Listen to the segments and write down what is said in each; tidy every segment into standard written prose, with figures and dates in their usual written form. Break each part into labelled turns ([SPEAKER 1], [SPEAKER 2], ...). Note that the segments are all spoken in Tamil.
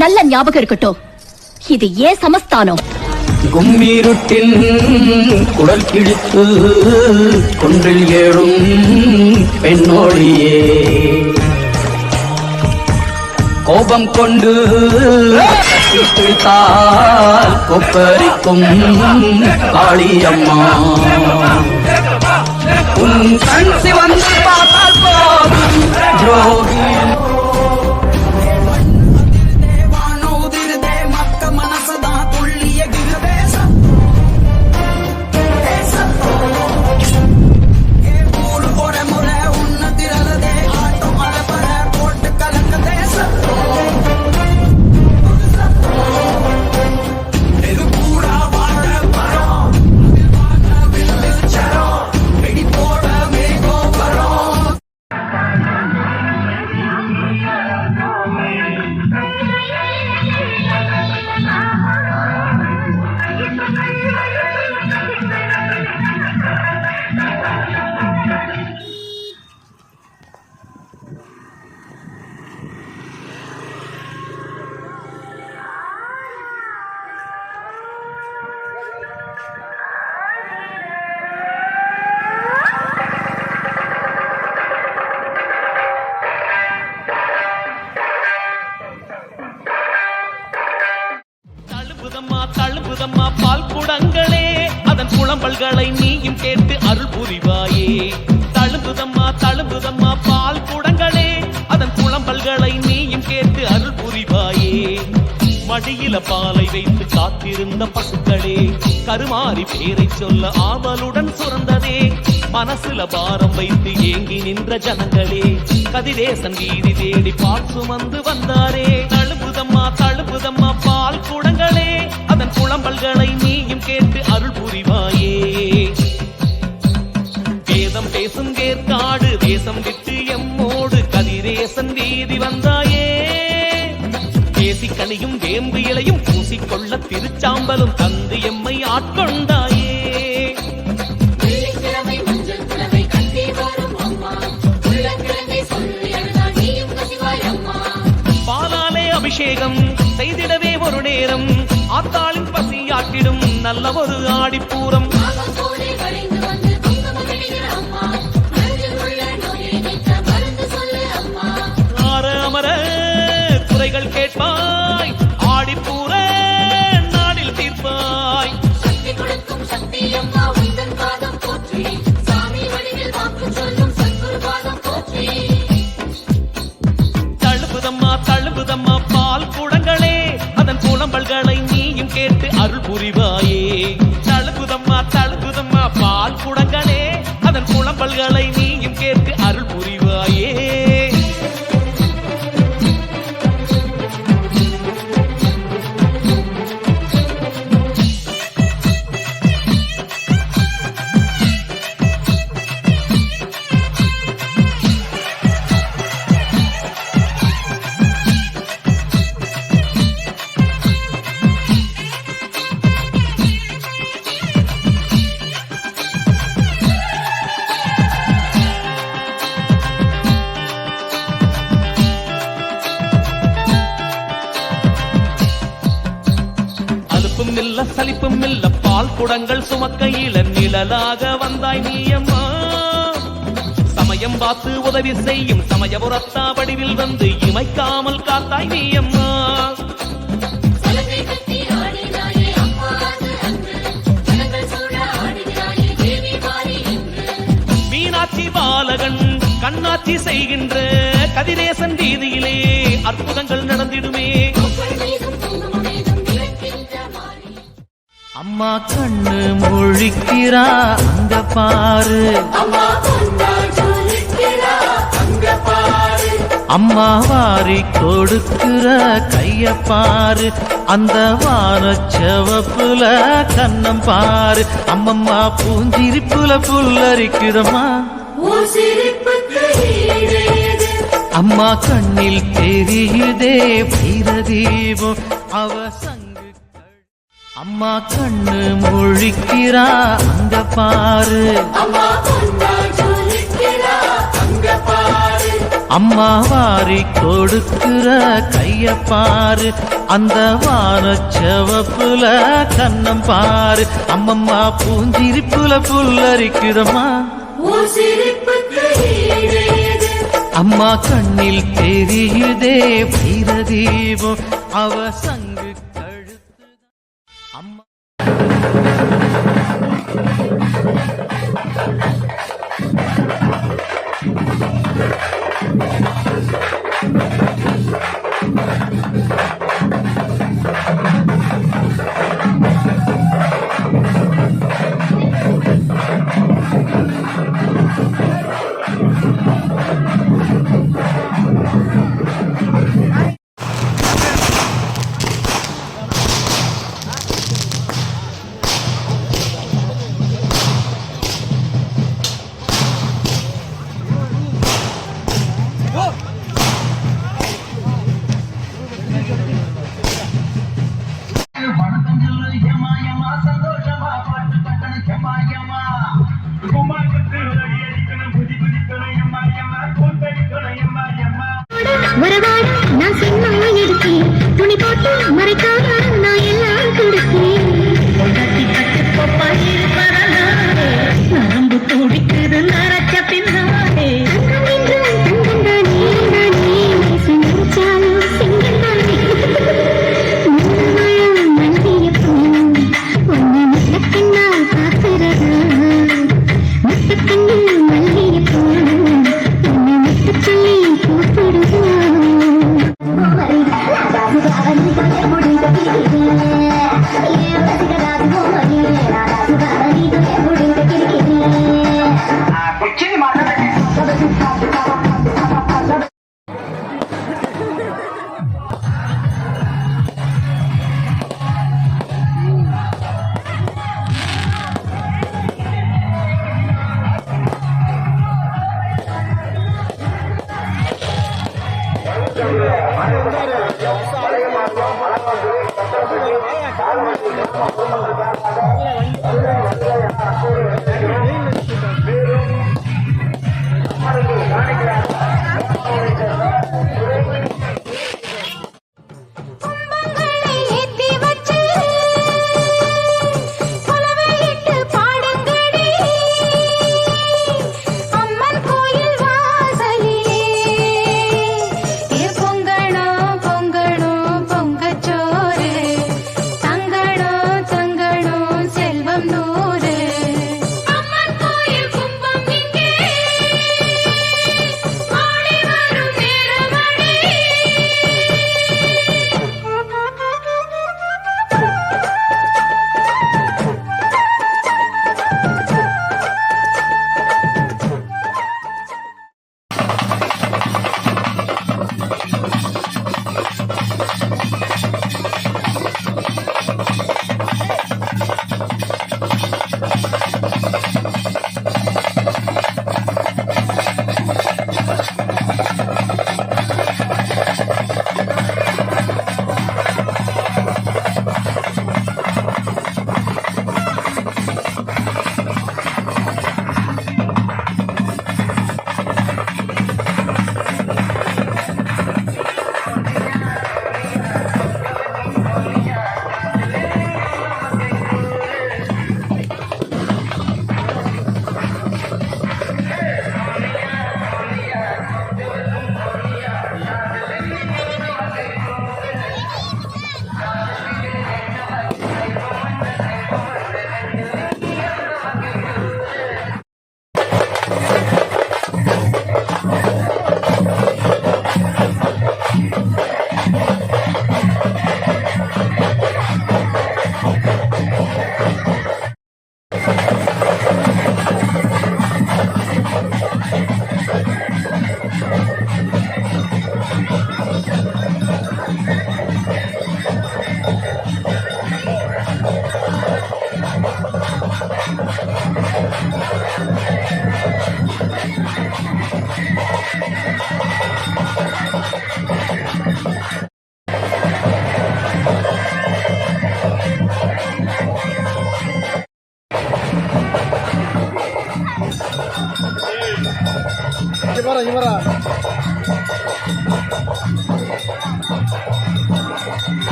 [SPEAKER 1] நல்ல ஞாபகம் இருக்கட்டும், இது ஏன் சமஸ்தானம்.
[SPEAKER 2] கும்மீருட்டின் குடல் கிழித்து கொன்றில் ஏழும் பெண்ணோடியே கோபம் கொண்டு பிடித்தால் கொப்பரிக்கும் காளியம்மா. உன் கண் சிவந்து பார்த்தால் போதும் துரோகி.
[SPEAKER 3] தழும்புதம்மா பால் குடங்களே, அதன் புலம்பல்களை நீயும் கேட்டு அருள் புரிவாயே. தழும்புதம்மா பால் குடங்களே, அதன் புலம்பல்களை நீயும் கேட்டு அருள் புரிவாயே. மடியில பாலை வைத்து காத்திருந்த பசுக்களே, கருமாறி பேரை சொல்ல ஆவலுடன் சுரந்ததே. மனசுல பாரம் வைத்து ஏங்கி நின்ற ஜனங்களே, கதிரேசன் வீதி தேடி பால் சுமந்து வந்தாரே. தழும்புதம்மா பால் குடங்களே, அதன் புலம்பல்களை நீயும் கேட்டு அருள் புரிவாயே. வேதம் பேசும் கேற்காடு தேசம் விட்டு எம்மோடு கதிரேசன் வீதி வந்தாயே. பேசிக்கனியும் வேம்பு இலையும் பூசிக்கொள்ள திருச்சாம்பலும் தந்து எம்மை ஆட்கொண்டாயே. பாலாலே அபிஷேகம் செய்திடவே ஒரு நேரம், ஆத்தாளின் பசியாக்கிடும் நல்ல ஒரு ஆடிப்பூரம். அமர குறைகள் கேட்பாய், ஆடிப்பூர நாடில் தீர்ப்பாய். தழும்புதம்மா பால் குடங்களே, அதன் புலம்பல்களை நீயும் கேட்டு அருள் புரிவாயே. தழும்புதம்மா பால் குடங்களே, அதன் புலம்பல்களை நீயும் கேட்டு அருள் புரிவாயே. சலிப்பும் இல்ல பால் குடங்கள் சுமக்கையில நிழலாக வந்தாய் நீயம்மா. சமயம் பார்த்து உதவி செய்யும் சமயபுரத்தா வடிவில் வந்து இமைக்காமல் காத்தாய் நீயம்மா. மீனாட்சி பாலகன் கண்ணாட்சி செய்கின்ற கதிரேசன் வீதியிலே அற்புதங்கள் நடந்திடுமே.
[SPEAKER 4] அம்மா கண்ணு முழிக்கிறா அங்க பாரு, அம்மா வாரி கொடுக்கிற கைய பாரு, அந்த வானச்சவப்புல கண்ணம் பாரு. அம்மம்மா பூஞ்சிரிப்புல புல்லரிக்குதம்மா, அம்மா கண்ணில் தெரியுதே வைரதீபம் அவ சங்கு. அம்மா கண்ணு முழிக்கிறா அங்க பாரு, அம்மா வாரி கொடுக்கிற கைய பாரு, அந்த வானச்சவப்புல கண்ணம் பாரு. அம்மம்மா பூஞ்சிரிப்புல புல்லரிக்குதம்மா, அம்மா கண்ணில் தெரியுதே வீரதீபம், அவ சங்கு கழுத்து. அம்மா
[SPEAKER 5] வரவாடு நான் சின்ன எடுத்தேன், துணி போட்டு மறைக்காம நான் எல்லாம் கொடுத்தேன். நரம்பு துடிக்குது நரச்ச பின்னாலே,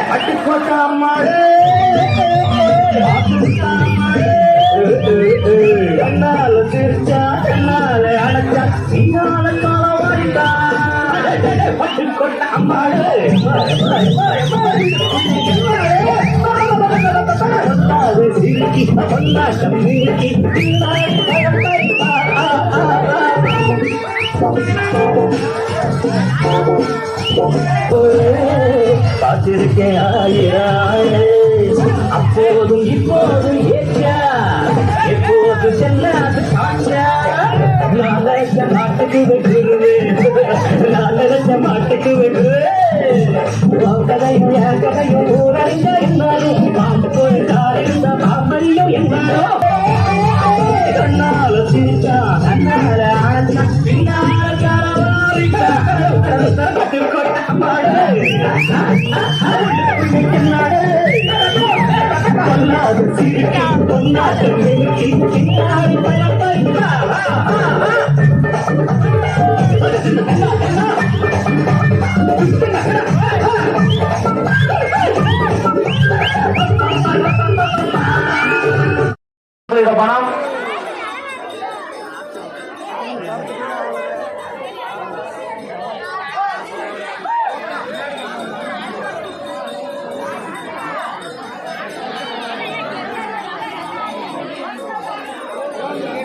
[SPEAKER 2] பட்டுக்கோட்டை அம்மாளே கண்ணால சிரிச்சா கண்ணால அடைச்சா பின்னால காலவாரிட்டா பட்டுக்கோட்டை அம்மாளே சிரிக்கி பொன்னாட்டம் சிரிக்கி பார்த்திருக்கேன் ஆயிராயே அப்போதும் இப்போதும் ஏற்றா எப்போது செல்லாது காற்றா நான் நினைச்ச மாட்டுக்கு வெட்டுருவேன் நான் நினைச்ச மாட்டுக்கு வெட்டுவேன் கதையும் என் கதையும் ஊரறிஞ்ச என்னாலும் பாட்டு போய் காரிருந்த பாம்பரியும் என்னாலும் கண்ணால சிரிச்சா கண்ணால ஆனந்தா பின்னால காரவாரிட்டா பட்டுக்கோட்டை அம்மாளே பொன்னாது சிரிக்கி பொன்னாது சிரிக்கி பின்னாடி பயப்பட்டா பணம்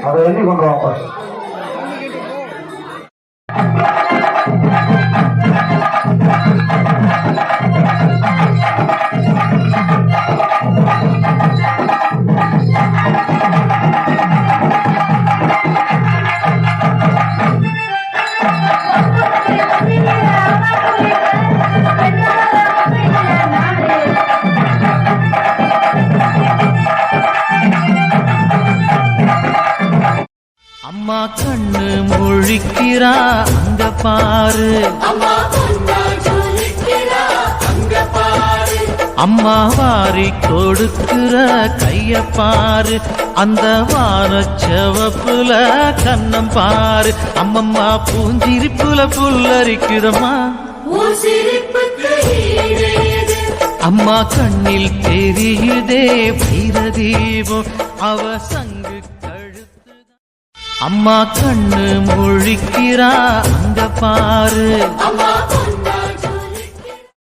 [SPEAKER 2] அதை எண்ணி கொண்டு வாங்க.
[SPEAKER 4] அம்மா கண்ணு முழிக்கிறா அங்க பாரு அம்மா வாரி கொடுக்கிற கைய பாரு அந்த வானச்சவப்புல கண்ணம் பாரு அம்மம்மா பூஞ்சிரிப்புல புல்லரிக்குதம்மா அம்மா கண்ணில் தெரியுதே வீரதீபம் அவ சங்கு அம்மா கண்ணு முழிக்கிறா அங்க பாரு